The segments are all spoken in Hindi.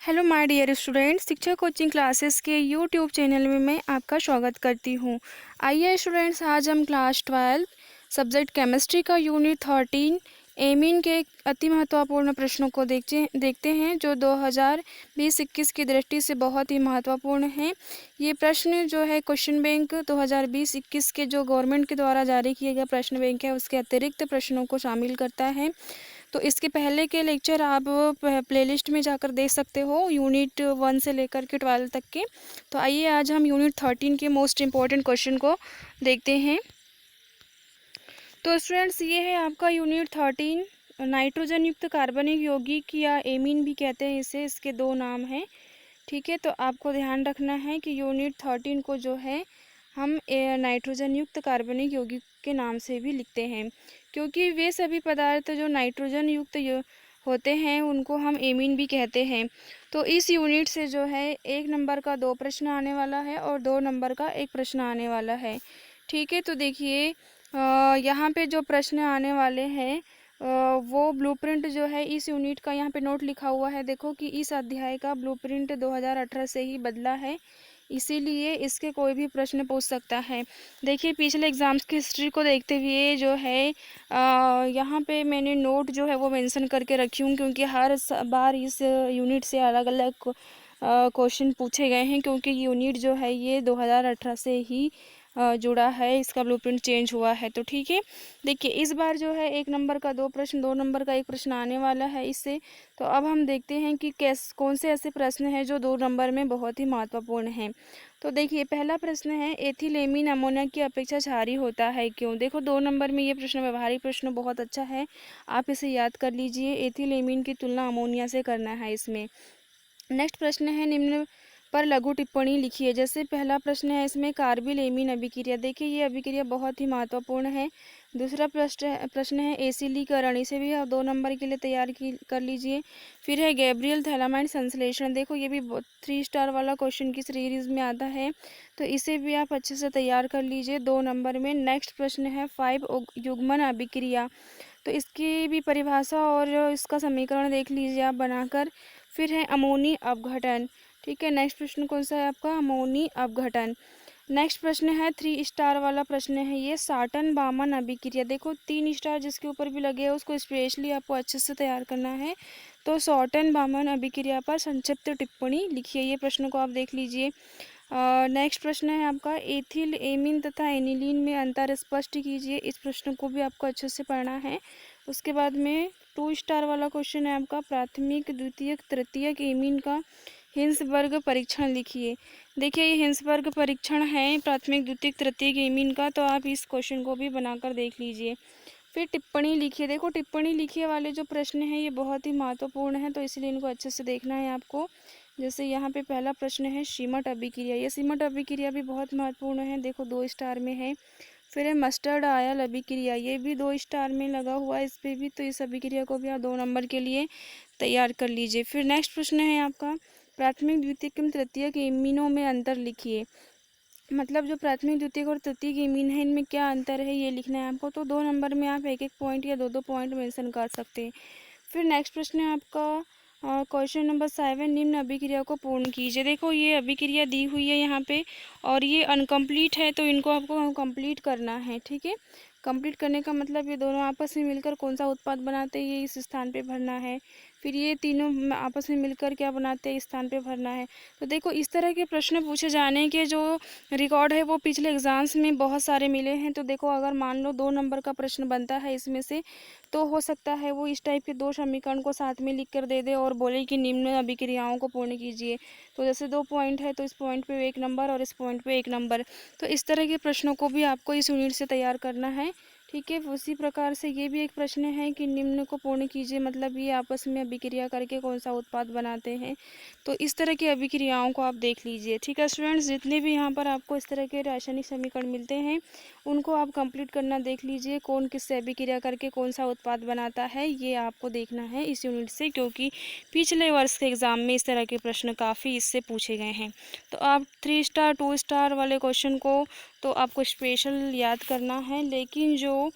हेलो माय डियर स्टूडेंट, शिक्षा कोचिंग क्लासेस के यूट्यूब चैनल में मैं आपका स्वागत करती हूँ। आइए स्टूडेंट्स, आज हम क्लास 12 सब्जेक्ट केमिस्ट्री का यूनिट 13 एमीन के अति महत्वपूर्ण प्रश्नों को देखते हैं जो 2020-21 की दृष्टि से बहुत ही महत्वपूर्ण हैं। ये प्रश्न जो है क्वेश्चन बैंक 2020-21 के जो गवर्नमेंट के द्वारा जारी किए गए प्रश्न बैंक है उसके अतिरिक्त प्रश्नों को शामिल करता है। तो इसके पहले के लेक्चर आप प्लेलिस्ट में जाकर देख सकते हो, यूनिट 1 से लेकर के 12 तक के। तो आइए आज हम यूनिट 13 के मोस्ट इम्पॉर्टेंट क्वेश्चन को देखते हैं। तो स्टूडेंट्स, ये है आपका यूनिट 13 नाइट्रोजन युक्त कार्बनिक यौगिक या एमीन भी कहते हैं इसे, इसके दो नाम हैं। ठीक है, तो आपको ध्यान रखना है कि यूनिट 13 को जो है हम नाइट्रोजन युक्त कार्बनिक यौगिक के नाम से भी लिखते हैं, क्योंकि वे सभी पदार्थ जो नाइट्रोजन युक्त होते हैं उनको हम एमीन भी कहते हैं। तो इस यूनिट से जो है 1 नंबर का 2 प्रश्न आने वाला है और 2 नंबर का 1 प्रश्न आने वाला है। ठीक है, तो देखिए यहाँ पे जो प्रश्न आने वाले हैं वो ब्लूप्रिंट जो है इस यूनिट का यहाँ पे नोट लिखा हुआ है। देखो कि इस अध्याय का ब्लूप्रिंट 2018 से ही बदला है, इसीलिए इसके कोई भी प्रश्न पूछ सकता है। देखिए पिछले एग्ज़ाम्स की हिस्ट्री को देखते हुए जो है यहाँ पे मैंने नोट जो है वो मेंशन करके रखी हूँ, क्योंकि हर बार इस यूनिट से अलग अलग क्वेश्चन पूछे गए हैं, क्योंकि यूनिट जो है ये 2018 से ही जुड़ा है, इसका ब्लूप्रिंट चेंज हुआ है। तो ठीक है, देखिए इस बार जो है 1 नंबर का 2 प्रश्न, 2 नंबर का 1 प्रश्न आने वाला है इससे। तो अब हम देखते हैं कि कौन से ऐसे प्रश्न हैं जो 2 नंबर में बहुत ही महत्वपूर्ण हैं। तो देखिए पहला प्रश्न है, एथिल एमीन अमोनिया की अपेक्षा क्षारीय होता है क्यों। देखो 2 नंबर में ये प्रश्न व्यवहारिक प्रश्न बहुत अच्छा है, आप इसे याद कर लीजिए। एथिल एमीन की तुलना अमोनिया से करना है इसमें। नेक्स्ट प्रश्न है, निम्न पर लघु टिप्पणी लिखिए। जैसे पहला प्रश्न है इसमें कार्बिल एमीन अभिक्रिया, देखिए ये अभिक्रिया बहुत ही महत्वपूर्ण है। दूसरा प्रश्न है एसिलीकरण, इसे भी आप 2 नंबर के लिए तैयार कर लीजिए। फिर है गैब्रियल थैलामाइड संश्लेषण, देखो ये भी 3 स्टार वाला क्वेश्चन की सीरीज में आता है, तो इसे भी आप अच्छे से तैयार कर लीजिए 2 नंबर में। नेक्स्ट प्रश्न है 5 युग्मन अभिक्रिया, तो इसकी भी परिभाषा और इसका समीकरण देख लीजिए आप बनाकर। फिर है अमोनी अपघटन। ठीक है, नेक्स्ट प्रश्न कौन सा है आपका, अमोनी अपघटन। नेक्स्ट प्रश्न है 3 स्टार वाला प्रश्न है ये, साटन बामन अभिक्रिया, देखो 3 स्टार जिसके ऊपर भी लगे हैं उसको स्पेशली आपको अच्छे से तैयार करना है। तो सॉटन बामन अभिक्रिया पर संक्षिप्त टिप्पणी लिखिए, ये प्रश्न को आप देख लीजिए। नेक्स्ट प्रश्न है आपका एथिल एमीन तथा एनिलीन में अंतर स्पष्ट कीजिए, इस प्रश्न को भी आपको अच्छे से पढ़ना है। उसके बाद में 2 स्टार वाला क्वेश्चन है आपका, प्राथमिक द्वितीयक तृतीयक एमीन का हिंसबर्ग परीक्षण लिखिए। देखिए ये हिंसबर्ग परीक्षण है प्राथमिक द्वितीयक तृतीयक एमीन का, तो आप इस क्वेश्चन को भी बनाकर देख लीजिए। फिर टिप्पणी लिखिए, देखो टिप्पणी लिखिए वाले जो प्रश्न हैं ये बहुत ही महत्वपूर्ण है, तो इसलिए इनको अच्छे से देखना है आपको। जैसे यहाँ पे पहला प्रश्न है सीमट अभिक्रिया, ये सीमट अभिक्रिया भी बहुत महत्वपूर्ण है, देखो 2 स्टार में है। फिर है मस्टर्ड आयल अभिक्रिया, ये भी 2 स्टार में लगा हुआ है इस पर भी, तो इस अभिक्रिया को भी आप 2 नंबर के लिए तैयार कर लीजिए। फिर नेक्स्ट प्रश्न है आपका प्राथमिक द्वितीयक एवं तृतीयक एमीनों में अंतर लिखिए, मतलब जो प्राथमिक द्वितीयक और तृतीयक एमीन है इनमें क्या अंतर है ये लिखना है आपको। तो 2 नंबर में आप 1-1 पॉइंट या 2-2 पॉइंट मेंशन कर सकते हैं। फिर नेक्स्ट प्रश्न है आपका क्वेश्चन नंबर 7, निम्न अभिक्रिया को पूर्ण कीजिए। देखो ये अभिक्रिया दी हुई है यहाँ पे और ये अनकम्प्लीट है, तो इनको आपको कंप्लीट करना है। ठीक है, कंप्लीट करने का मतलब ये दोनों आपस में मिलकर कौन सा उत्पाद बनाते हैं ये इस स्थान पे भरना है। फिर ये तीनों आपस में मिलकर क्या बनाते हैं इस स्थान पे भरना है। तो देखो इस तरह के प्रश्न पूछे जाने के जो रिकॉर्ड है वो पिछले एग्जाम्स में बहुत सारे मिले हैं। तो देखो अगर मान लो 2 नंबर का प्रश्न बनता है इसमें से, तो हो सकता है वो इस टाइप के 2 समीकरण को साथ में लिख कर दे दे और बोले कि निम्न अभिक्रियाओं को पूर्ण कीजिए। तो जैसे 2 पॉइंट है तो इस पॉइंट पे 1 नंबर और इस पॉइंट पे 1 नंबर, तो इस तरह के प्रश्नों को भी आपको इस यूनिट से तैयार करना है। ठीक है, उसी प्रकार से ये भी एक प्रश्न है कि निम्न को पूर्ण कीजिए, मतलब ये आपस में अभिक्रिया करके कौन सा उत्पाद बनाते हैं। तो इस तरह की अभिक्रियाओं को आप देख लीजिए। ठीक है स्टूडेंट्स, जितने भी यहाँ पर आपको इस तरह के रासायनिक समीकरण मिलते हैं उनको आप कंप्लीट करना देख लीजिए, कौन किससे अभिक्रिया करके कौन सा उत्पाद बनाता है ये आपको देखना है इस यूनिट से, क्योंकि पिछले वर्ष के एग्ज़ाम में इस तरह के प्रश्न काफ़ी इससे पूछे गए हैं। तो आप 3 स्टार 2 स्टार वाले क्वेश्चन को तो आपको स्पेशल याद करना है, लेकिन जो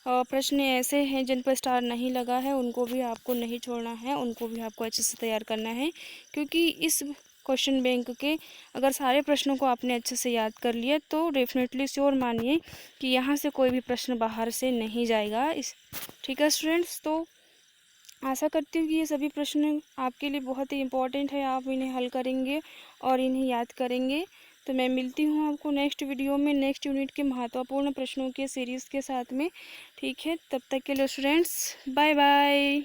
प्रश्न ऐसे हैं जिन पर स्टार नहीं लगा है, उनको भी आपको नहीं छोड़ना है, उनको भी आपको अच्छे से तैयार करना है। क्योंकि इस क्वेश्चन बैंक के अगर सारे प्रश्नों को आपने अच्छे से याद कर लिया तो डेफिनेटली श्योर मानिए कि यहाँ से कोई भी प्रश्न बाहर से नहीं जाएगा। ठीक है स्टूडेंट्स, तो आशा करती हूँ कि ये सभी प्रश्न आपके लिए बहुत ही इम्पोर्टेंट है, आप इन्हें हल करेंगे और इन्हें याद करेंगे। तो मैं मिलती हूँ आपको नेक्स्ट वीडियो में नेक्स्ट यूनिट के महत्वपूर्ण प्रश्नों के सीरीज़ के साथ में। ठीक है, तब तक के लिए स्टूडेंट्स बाय बाय।